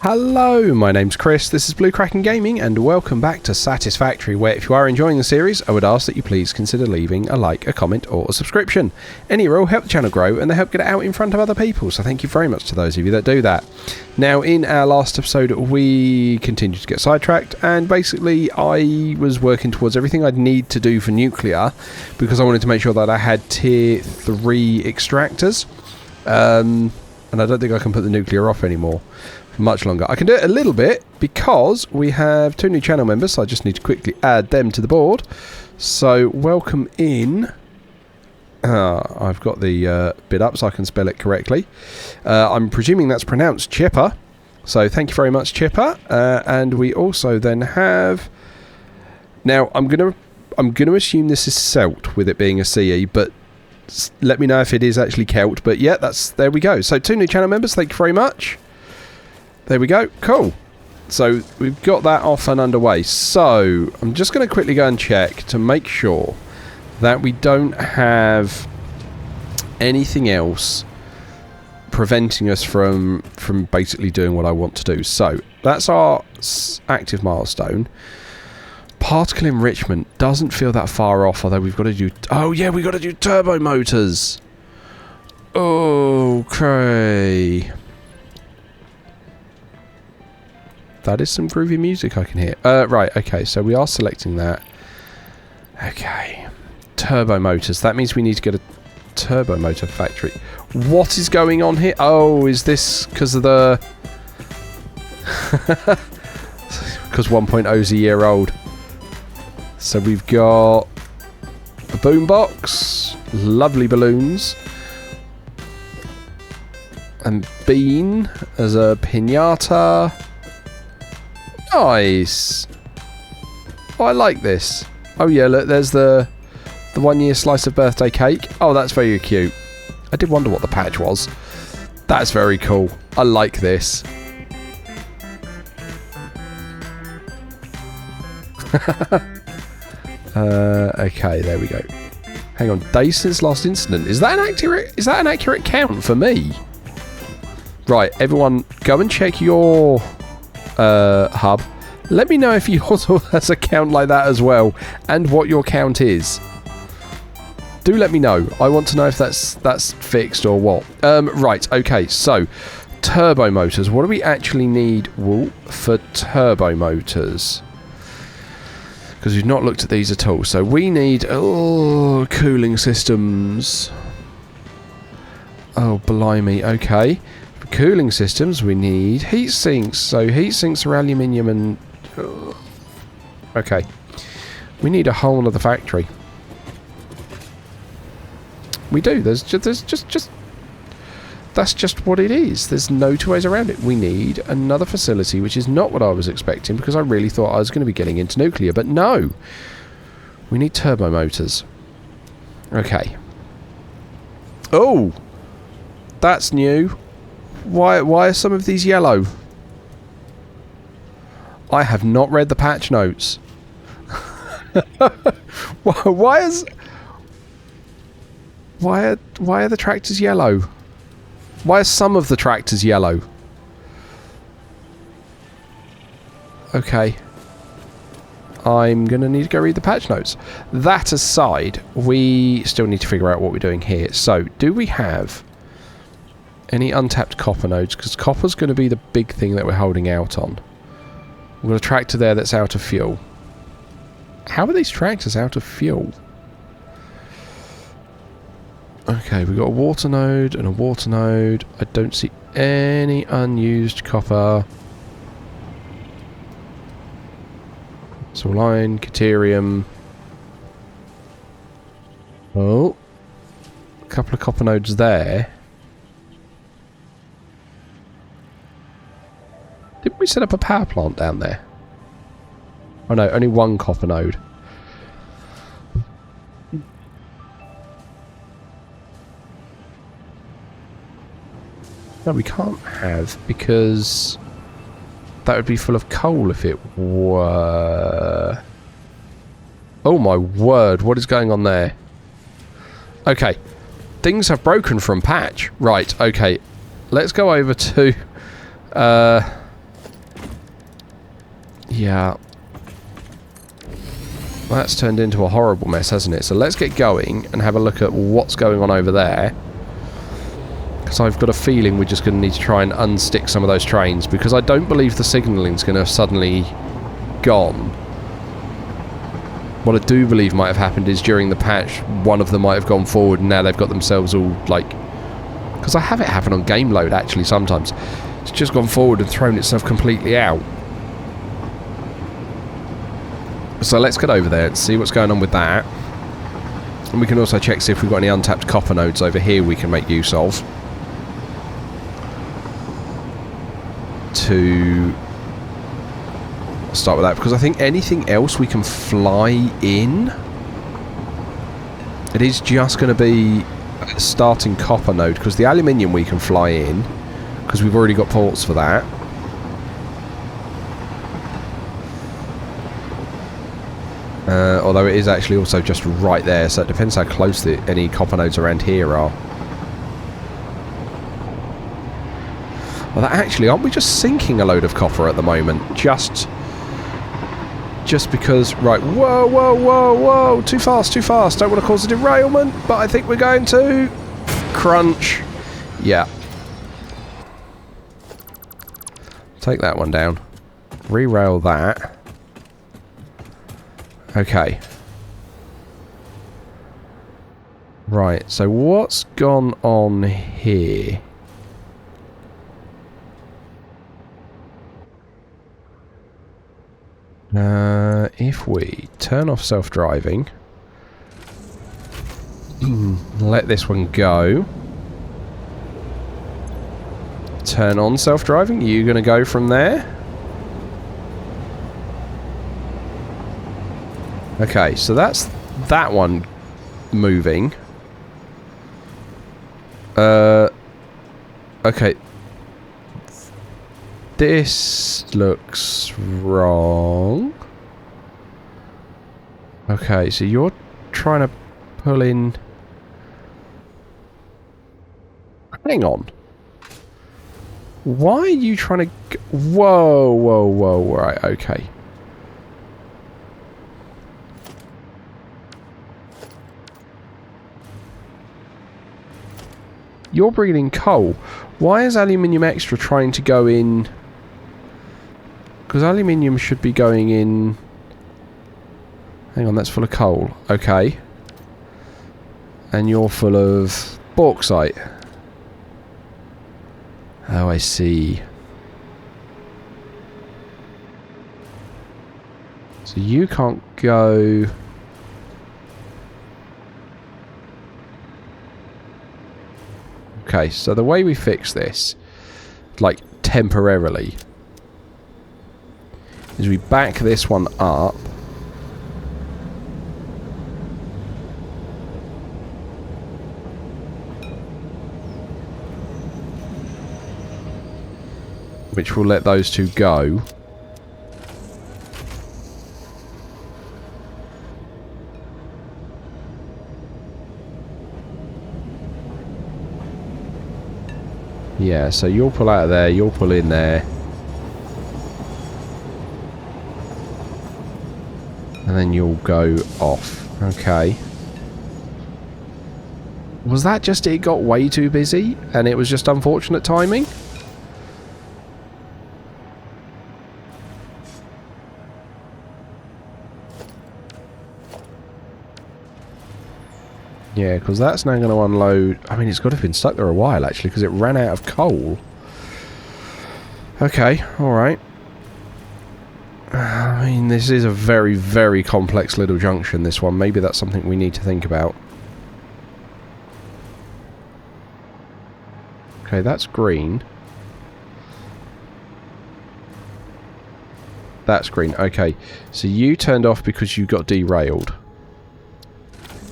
Hello, my name's Chris, this is Blue Kraken Gaming, and welcome back to Satisfactory, where if you are enjoying the series, I would ask that you please consider leaving a like, a comment, or a subscription. Any will help the channel grow, and they help get it out in front of other people, so thank you very much to those of you that do that. Now, in our last episode, we continued to get sidetracked, and basically I was working towards everything I'd need to do for nuclear, because I wanted to make sure that I had tier 3 extractors, and I don't think I can put the nuclear off anymore. Much longer. I can do it a little bit because we have 2 new channel members, so I just need to quickly add them to the board. So welcome in. I've got the bit up so I can spell it correctly. I'm presuming that's pronounced Chipper, so thank you very much, Chipper. And we also then have, now I'm gonna assume this is Celt with it being a CE, but let me know if it is actually Celt. But yeah, there we go. So 2 new channel members, thank you very much. There we go. Cool. So we've got that off and underway. So I'm just going to quickly go and check to make sure that we don't have anything else preventing us from basically doing what I want to do. So that's our active milestone. Particle enrichment doesn't feel that far off, although we've got to do... Oh yeah, we've got to do turbo motors. Okay. That is some groovy music I can hear. Right, okay, so we are selecting that. Okay. Turbo motors. That means we need to get a turbo motor factory. What is going on here? Oh, is this because of the... Because 1.0 is a year old. So we've got a boombox, lovely balloons, and Bean as a pinata. Nice. Oh, I like this. Oh yeah, look, there's the 1 year slice of birthday cake. Oh, that's very cute. I did wonder what the patch was. That's very cool. I like this. Okay, there we go. Hang on, days since last incident. Is that an accurate count for me? Right, everyone, go and check your hub. Let me know if yours has a count like that as well, and what your count is. Do let me know. I want to know if that's fixed or what. Right, okay, so turbo motors. What do we actually need for turbo motors? Because we've not looked at these at all. So we need cooling systems. Oh blimey, okay. For cooling systems we need heat sinks. So heat sinks are aluminium and okay. We need a whole other factory. We do. There's just that's just what it is. There's no two ways around it. We need another facility, which is not what I was expecting, because I really thought I was going to be getting into nuclear, but no. We need turbo motors. Okay. Oh, that's new. Why are some of these yellow? I have not read the patch notes. Why are the tractors yellow? Why are some of the tractors yellow? Okay. I'm going to need to go read the patch notes. That aside, we still need to figure out what we're doing here. So, do we have any untapped copper nodes? Because copper's going to be the big thing that we're holding out on. We've got a tractor there that's out of fuel. How are these tractors out of fuel? Okay, we've got a water node and a water node. I don't see any unused copper. Soline, Caterium. Oh. A couple of copper nodes there. Didn't we set up a power plant down there? Oh no, only one copper node. No, we can't have, because that would be full of coal if it were... Oh my word, what is going on there? Okay, things have broken from patch. Right, okay, let's go over to Yeah. That's turned into a horrible mess, hasn't it? So let's get going and have a look at what's going on over there. Because I've got a feeling we're just going to need to try and unstick some of those trains, because I don't believe the signalling's going to have suddenly gone. What I do believe might have happened is during the patch, one of them might have gone forward and now they've got themselves all, like... Because I have it happen on game load, actually, sometimes. It's just gone forward and thrown itself completely out. So let's get over there and see what's going on with that. And we can also check see if we've got any untapped copper nodes over here we can make use of. To start with that, because I think anything else we can fly in, it is just going to be a starting copper node, because the aluminium we can fly in because we've already got ports for that. Although it is actually also just right there, so it depends how close any copper nodes around here are. Well, actually, aren't we just sinking a load of copper at the moment? Just because... Right, whoa, whoa, whoa, whoa! Too fast, too fast! Don't want to cause a derailment, but I think we're going to... Crunch! Yeah. Take that one down. Re-rail that. Okay. Right, so what's gone on here? If we turn off self-driving, let this one go. Turn on self-driving, you gonna go from there? Okay, so that's that one moving. Okay. This looks wrong. Okay, so you're trying to pull in... Hang on. Why are you trying to... Whoa, whoa, whoa, right, okay. You're bringing in coal. Why is Aluminium Extra trying to go in... Because aluminium should be going in... Hang on, that's full of coal. Okay. And you're full of bauxite. Oh, I see. So you can't go... Okay, so the way we fix this, like temporarily, is we back this one up. Which will let those two go. Yeah, so you'll pull out of there, you'll pull in there. And then you'll go off. Okay. Was that just it got way too busy and it was just unfortunate timing? Yeah, because that's now going to unload... I mean, it's got to have been stuck there a while, actually, because it ran out of coal. Okay, alright. I mean, this is a very, very complex little junction, this one. Maybe that's something we need to think about. Okay, that's green. That's green. Okay, so you turned off because you got derailed.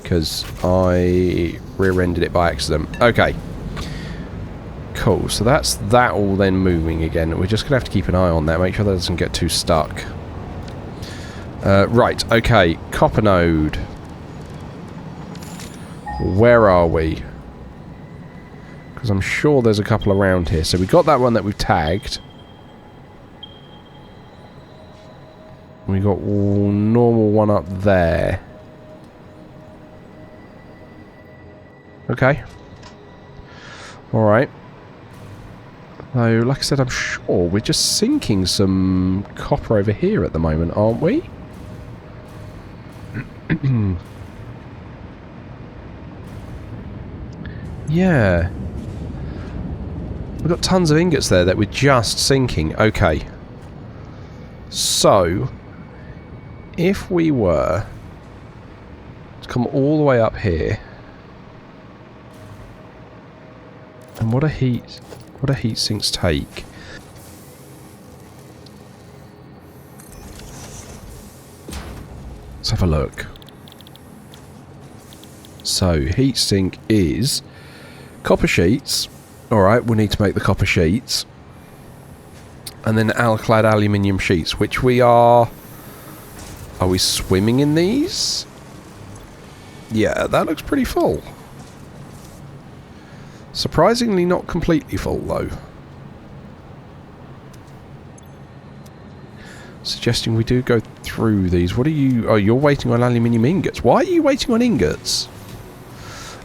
Because I rear-ended it by accident. Okay. Cool, so that's that all then moving again. We're just going to have to keep an eye on that, make sure that doesn't get too stuck. Right, okay. Copper node. Where are we? Because I'm sure there's a couple around here. So we got that one that we've tagged. We got normal one up there. Okay. Alright. So, like I said, I'm sure we're just sinking some copper over here at the moment, aren't we? Yeah. We've got tons of ingots there that we're just sinking. Okay. So, if we were to come all the way up here, and what do heat sinks take? Let's have a look. So, heat sink is copper sheets. Alright, we'll need to make the copper sheets. And then alclad aluminium sheets, which we are... Are we swimming in these? Yeah, that looks pretty full. Surprisingly not completely full, though. Suggesting we do go through these. What are you... Oh, you're waiting on aluminium ingots. Why are you waiting on ingots?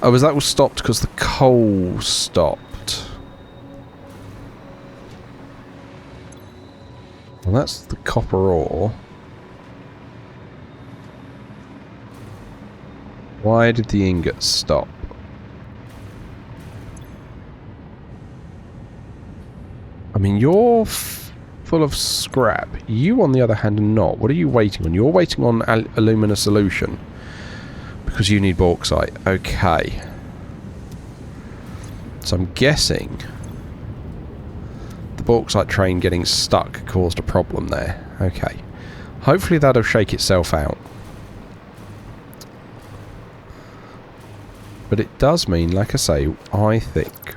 Oh, that was stopped because the coal stopped. Well, that's the copper ore. Why did the ingots stop? I mean, you're full of scrap. You, on the other hand, are not. What are you waiting on? You're waiting on alumina solution. Because you need bauxite. Okay. So I'm guessing the bauxite train getting stuck caused a problem there. Okay. Hopefully that'll shake itself out. But it does mean, like I say, I think...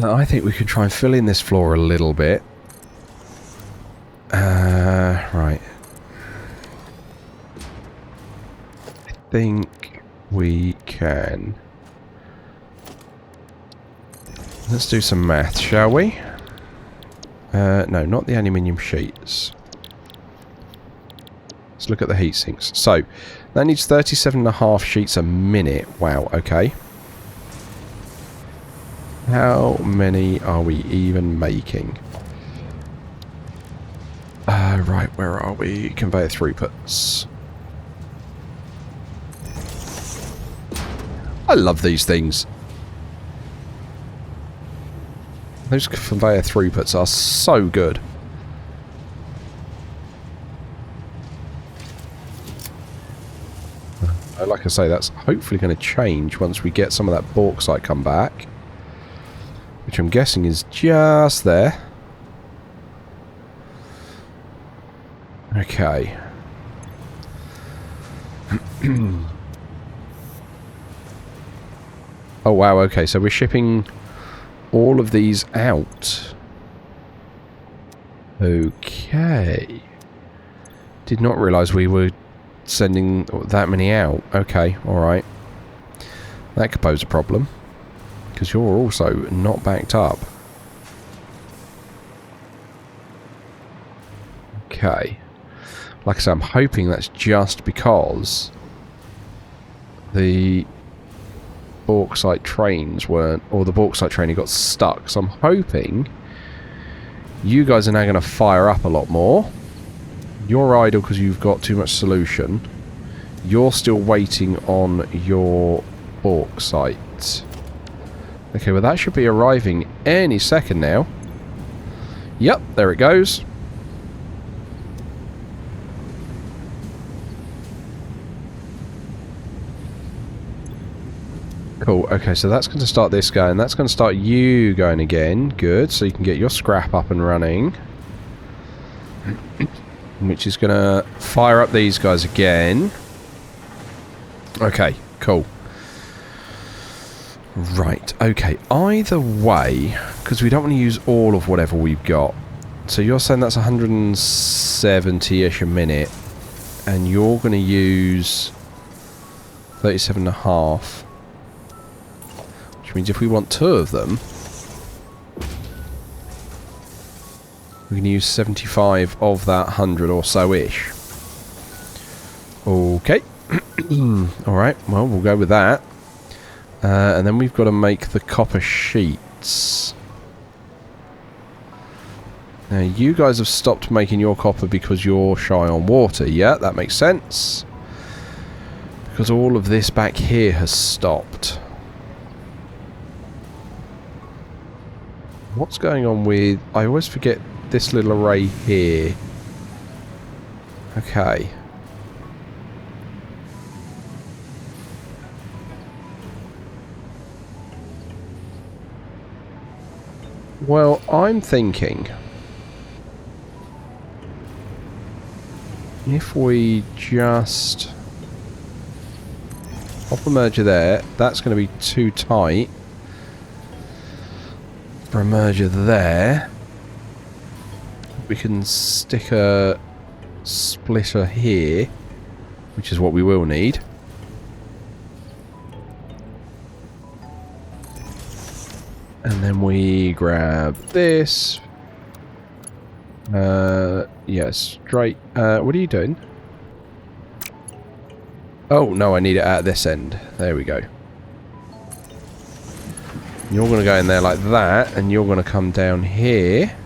I think we can try and fill in this floor a little bit. Right. I think we can... Let's do some math, shall we? No, not the aluminium sheets. Let's look at the heat sinks. So, that needs 37.5 sheets a minute. Wow, okay. How many are we even making? Right, where are we? Conveyor throughputs. I love these things. Those conveyor throughputs are so good. Like I say, that's hopefully going to change once we get some of that bauxite come back. Which I'm guessing is just there. Okay. Oh wow, okay, so we're shipping all of these out. Okay. Did not realise we were sending that many out. Okay, alright. That could pose a problem. Because you're also not backed up. Okay. Like I said, I'm hoping that's just because the bauxite trains weren't, or the bauxite train got stuck. So I'm hoping you guys are now going to fire up a lot more. You're idle because you've got too much solution. You're still waiting on your bauxite. Okay, well that should be arriving any second now. Yep, there it goes. Cool, okay, so that's going to start this going. That's going to start you going again. Good, so you can get your scrap up and running. Which is going to fire up these guys again. Okay, cool. Right, okay. Either way, because we don't want to use all of whatever we've got. So you're saying that's 170-ish a minute. And you're going to use 37.5. Which means if we want 2 of them... We can use 75 of that 100 or so-ish. Okay. Alright, well, we'll go with that. And then we've got to make the copper sheets. Now, you guys have stopped making your copper because you're shy on water. Yeah, that makes sense. Because all of this back here has stopped. What's going on with... I always forget this little array here. Okay. Well, I'm thinking... if we just... pop a merger there, that's going to be too tight for a merger there. We can stick a splitter here, which is what we will need. And then we grab this. Yes, straight. What are you doing? Oh, no, I need it at this end. There we go. You're going to go in there like that, and you're going to come down here.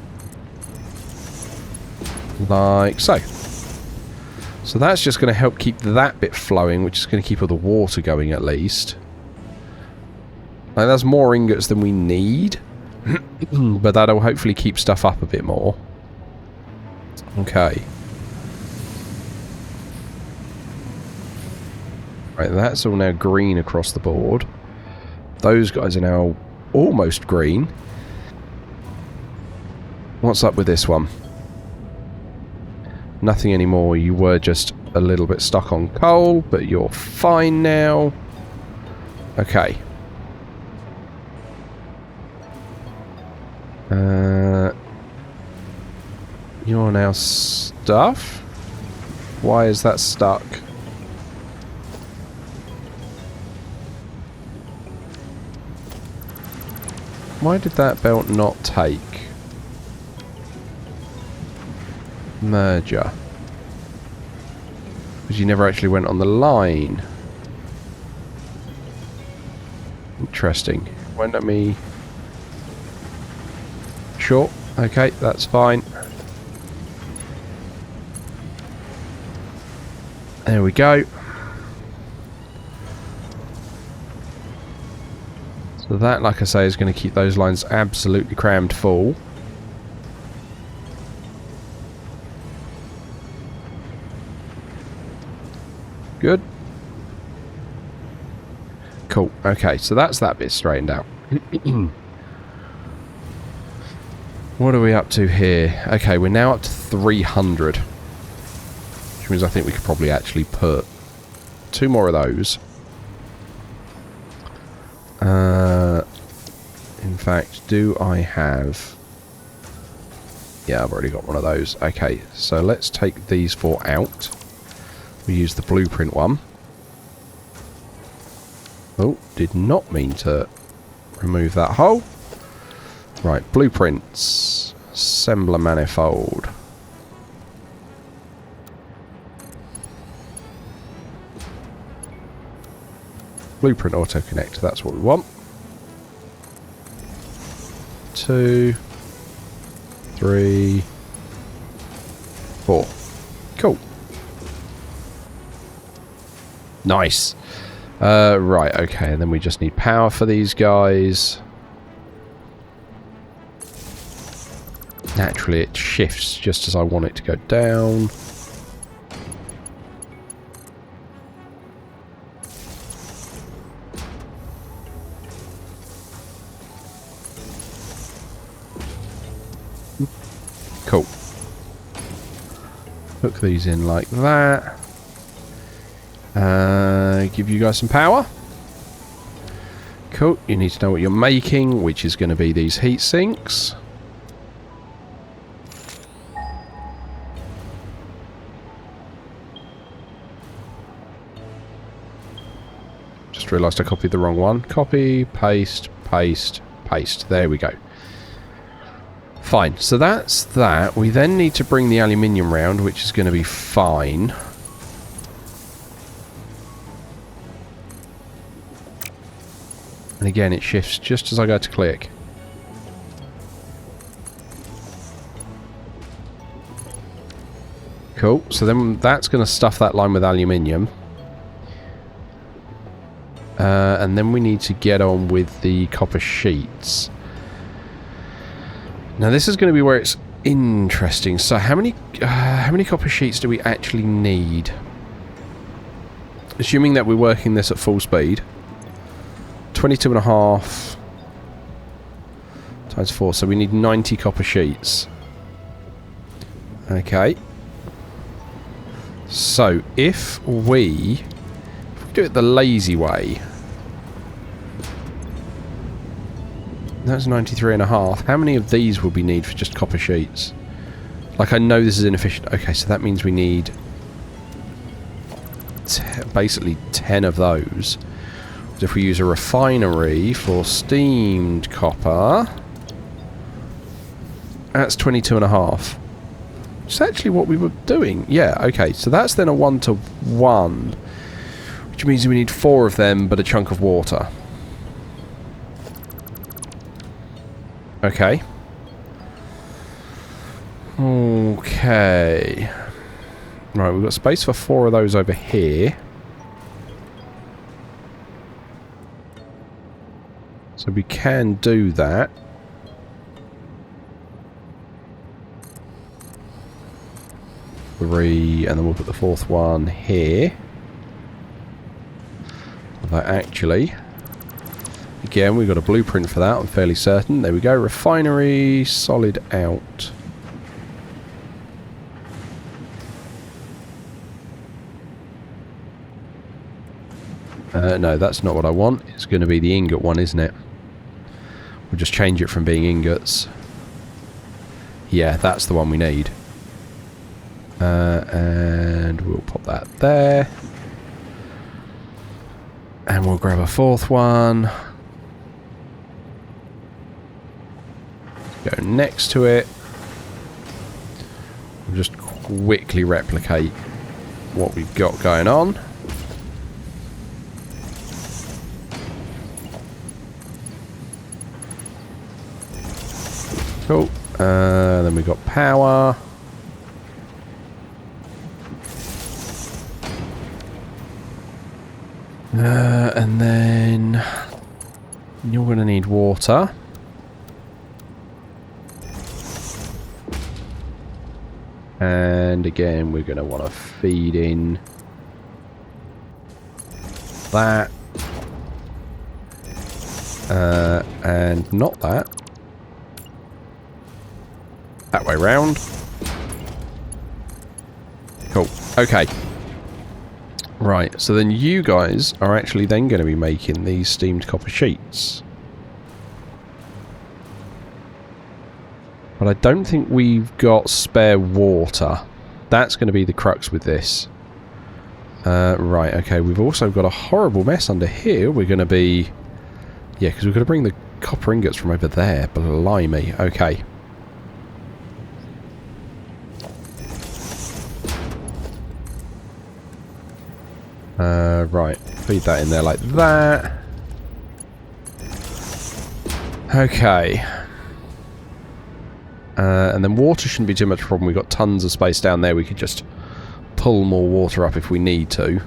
Like so. So that's just going to help keep that bit flowing, which is going to keep all the water going at least. Like, that's more ingots than we need. But that'll hopefully keep stuff up a bit more. Okay. Right, that's all now green across the board. Those guys are now almost green. What's up with this one? Nothing anymore. You were just a little bit stuck on coal, but you're fine now. Okay. You're now stuff? Why is that stuck? Why did that belt not take? Merger. Because you never actually went on the line. Interesting. Won't let me... Sure. Okay, that's fine. There we go. So that, like I say, is going to keep those lines absolutely crammed full. Good. Cool. Okay, so that's that bit straightened out. What are we up to here? Okay, we're now up to 300. Which means I think we could probably actually put 2 more of those. In fact, do I have... Yeah, I've already got one of those. Okay, so let's take these 4 out. We use the blueprint one. Oh, did not mean to remove that hole. Right, blueprints. Assembler manifold. Blueprint auto connector, that's what we want. 2, 3, 4. Cool. Nice. Right, okay, and then we just need power for these guys. Naturally, it shifts just as I want it to go down. Cool. Hook these in like that. Give you guys some power. Cool. You need to know what you're making, which is going to be these heat sinks. Just realised I copied the wrong one. Copy, paste, paste, paste. There we go. Fine, so that's that. We then need to bring the aluminium round, which is going to be fine. And again, it shifts just as I go to click. Cool, so then that's going to stuff that line with aluminium. And then we need to get on with the copper sheets. Now this is going to be where it's interesting. So how many copper sheets do we actually need? Assuming that we're working this at full speed. 22.5 times 4, so we need 90 copper sheets. Okay. So if we do it the lazy way, that's 93.5. How many of these will we need for just copper sheets? Like, I know this is inefficient. Okay, so that means we need basically 10 of those. So if we use a refinery for steamed copper, that's 22.5. Which is actually what we were doing. Yeah, okay, so that's then a 1-to-1, which means we need 4 of them, but a chunk of water. Okay. Okay. Right, we've got space for 4 of those over here. So we can do that. Three, and then we'll put the 4th one here. Although actually, again, we've got a blueprint for that, I'm fairly certain. There we go, refinery, solid out. No, that's not what I want. It's going to be the ingot one, isn't it? We'll just change it from being ingots. Yeah, that's the one we need. And we'll pop that there. And we'll grab a 4th one. Go next to it. We'll just quickly replicate what we've got going on. Cool. Then we've got power. And then you're going to need water. And again, we're going to want to feed in that. And not that. That way round. Cool. Okay. Right, so then you guys are actually then going to be making these steamed copper sheets. But I don't think we've got spare water. That's going to be the crux with this. Right, okay, we've also got a horrible mess under here. We're going to be... Yeah, because we're going to bring the copper ingots from over there. Blimey. Okay. Right, feed that in there like that. Okay. And then water shouldn't be too much of a problem. We've got tons of space down there. We could just pull more water up if we need to.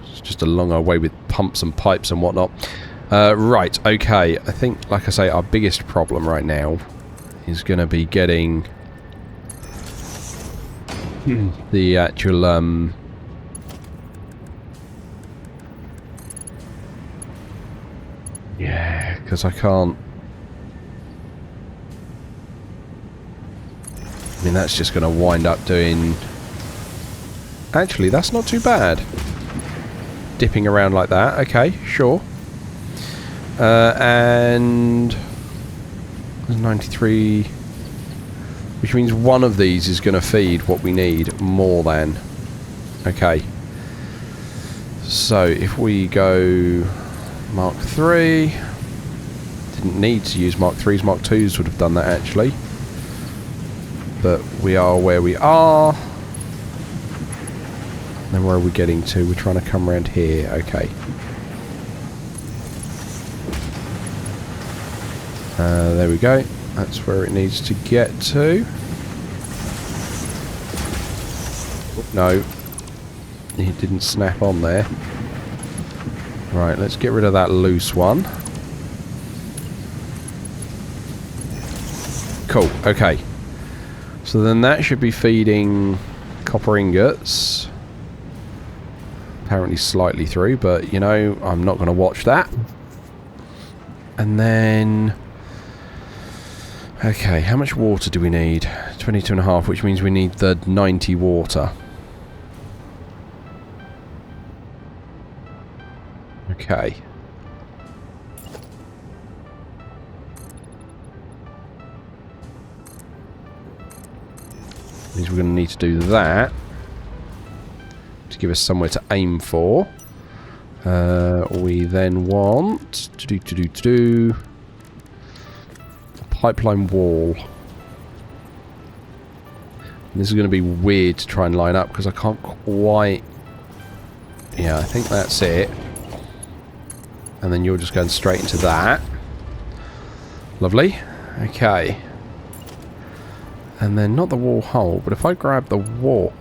It's just along our way with pumps and pipes and whatnot. Right, okay. I think, like I say, our biggest problem right now is going to be getting the actual... Yeah, because I can't... I mean, that's just going to wind up doing... Actually, that's not too bad. Dipping around like that. Okay, sure. And... 93... Which means one of these is going to feed what we need more than. Okay. So, if we go... Mark 3... didn't need to use Mark 3s. Mark 2s would have done that actually. But we are where we are. Then where are we getting to? We're trying to come around here. Okay. There we go. That's where it needs to get to. No. It didn't snap on there. Right, let's get rid of that loose one. Cool, okay. So then that should be feeding copper ingots. Apparently slightly through, but you know, I'm not going to watch that. And then... okay, how much water do we need? 22.5, which means we need the 90 water. Okay. Means we're going to need to do that to give us somewhere to aim for. We then want to do a pipeline wall. And this is going to be weird to try and line up because I can't quite. Yeah, I think that's it. And then you're just going straight into that. Lovely. Okay. And then not the wall hole, but if I grab the wall...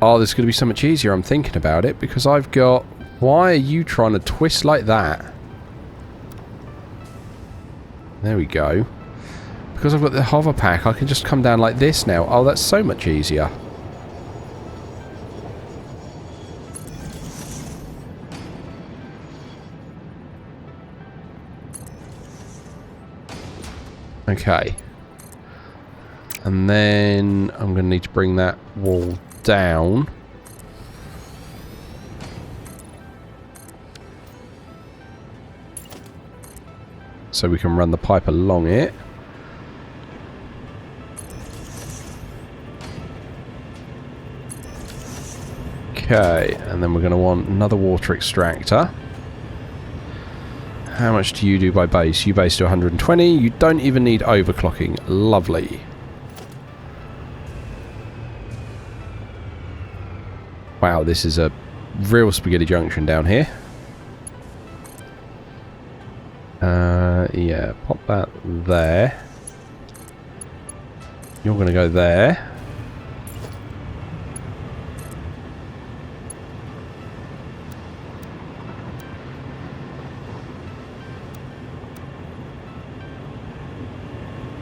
oh, this is going to be so much easier. I'm thinking about it because I've got... why are you trying to twist like that? There we go. Because I've got the hover pack, I can just come down like this now. Oh, that's so much easier. Okay. And then I'm going to need to bring that wall down. So we can run the pipe along it. Okay, and then we're going to want another water extractor. How much do you do by base? You base to 120. You don't even need overclocking. Lovely. Wow, this is a real spaghetti junction down here. Yeah, pop that there. You're going to go there.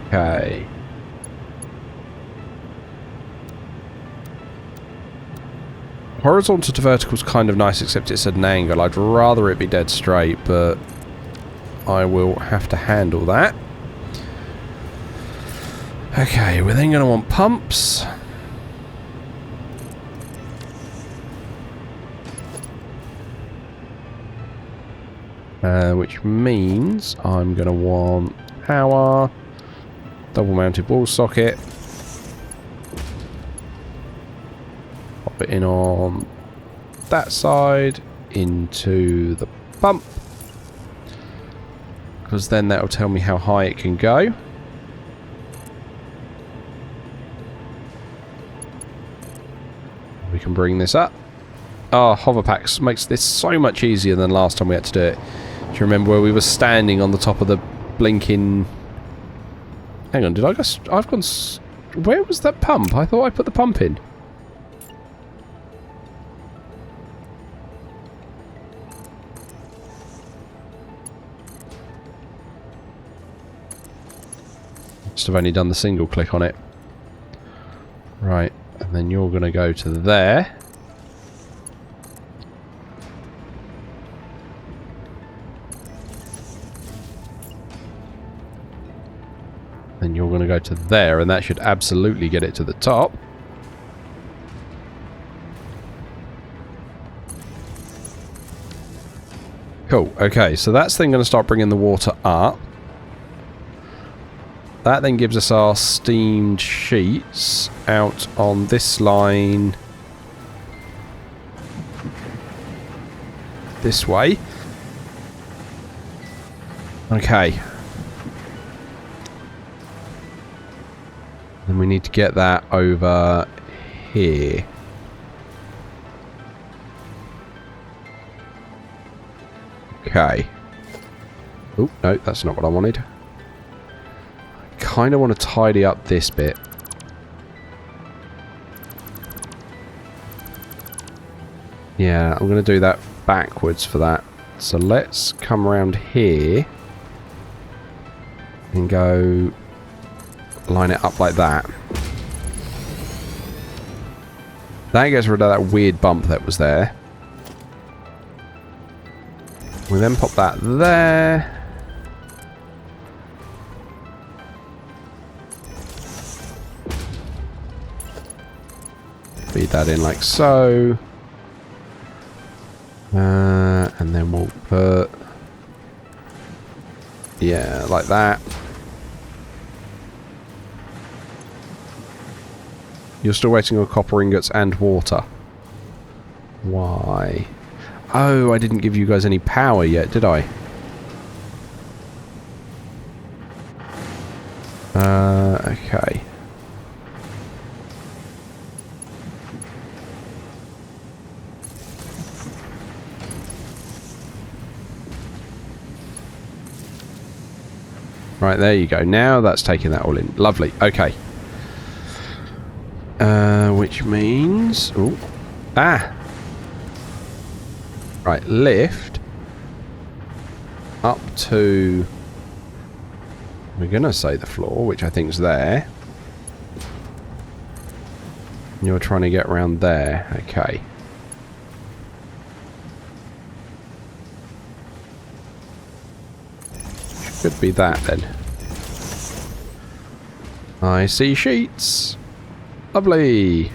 Okay. Horizontal to vertical is kind of nice, except it's at an angle. I'd rather it be dead straight, but I will have to handle that. Okay, we're then going to want pumps. Which means I'm going to want power, double mounted wall socket. Pop it in on that side into the pump. Because then that will tell me how high it can go. We can bring this up. Oh, hover packs makes this so much easier than last time we had to do it. Do you remember where we were standing on the top of the blinking... hang on, did I go... I've gone... where was that pump? I thought I put the pump in. Must have only done the single click on it. Right, and then you're going to go to there. Then you're going to go to there, and that should absolutely get it to the top. Cool, okay, so that's then going to start bringing the water up. That then gives us our steamed sheets out on this line this way. Okay. Then we need to get that over here. Okay. Oh, no, that's not what I wanted. I kind of want to tidy up this bit. Yeah, I'm going to do that backwards for that. So let's come around here and go line it up like that. That gets rid of that weird bump that was there. We then pop that there. Feed that in like so. And then we'll put... yeah, like that. You're still waiting on copper ingots and water. Why? Oh, I didn't give you guys any power yet, did I? Okay. Right, there you go. Now that's taking that all in. Lovely. Okay. Which means... ooh. Ah! Right, lift up to... we're going to say the floor, which I think is there. You're trying to get around there. Okay. Could be that then. I see sheets. Lovely.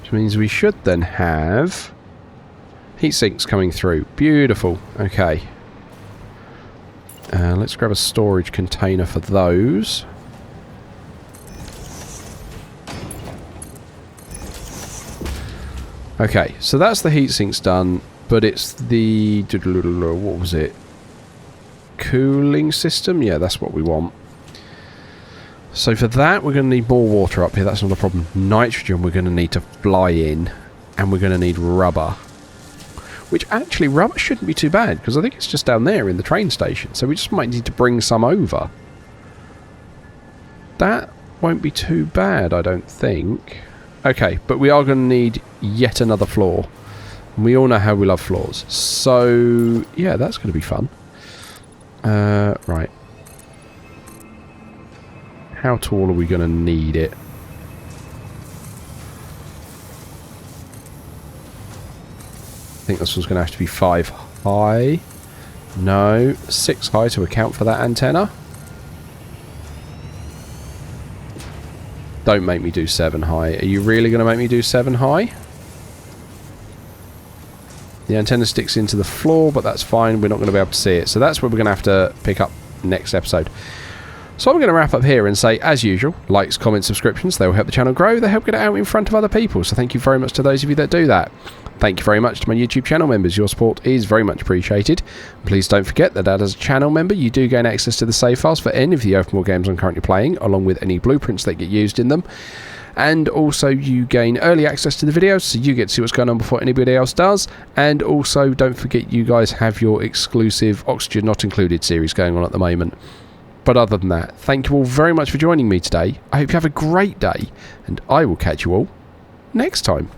Which means we should then have heat sinks coming through. Beautiful. Okay. Let's grab a storage container for those. Okay, so that's the heat sinks done. But it's the... what was it? Cooling system? Yeah, that's what we want. So for that, we're going to need more water up here. That's not a problem. Nitrogen we're going to need to fly in. And we're going to need rubber. Which actually, rubber shouldn't be too bad. Because I think it's just down there in the train station. So we just might need to bring some over. That won't be too bad, I don't think. Okay, but we are going to need yet another floor. We all know how we love floors. So, yeah, that's going to be fun. Right. How tall are we going to need it? I think this one's going to have to be 5 high. No, 6 high to account for that antenna. Don't make me do 7 high. Are you really going to make me do 7 high? The antenna sticks into the floor, but that's fine. We're not going to be able to see it. So that's what we're going to have to pick up next episode. So I'm going to wrap up here and say, as usual, likes, comments, subscriptions, they will help the channel grow. They help get it out in front of other people. So thank you very much to those of you that do that. Thank you very much to my YouTube channel members. Your support is very much appreciated. Please don't forget that as a channel member, you do gain access to the save files for any of the open world games I'm currently playing, along with any blueprints that get used in them. And also you gain early access to the videos, so you get to see what's going on before anybody else does. And also don't forget you guys have your exclusive Oxygen Not Included series going on at the moment. But other than that, thank you all very much for joining me today. I hope you have a great day, and I will catch you all next time.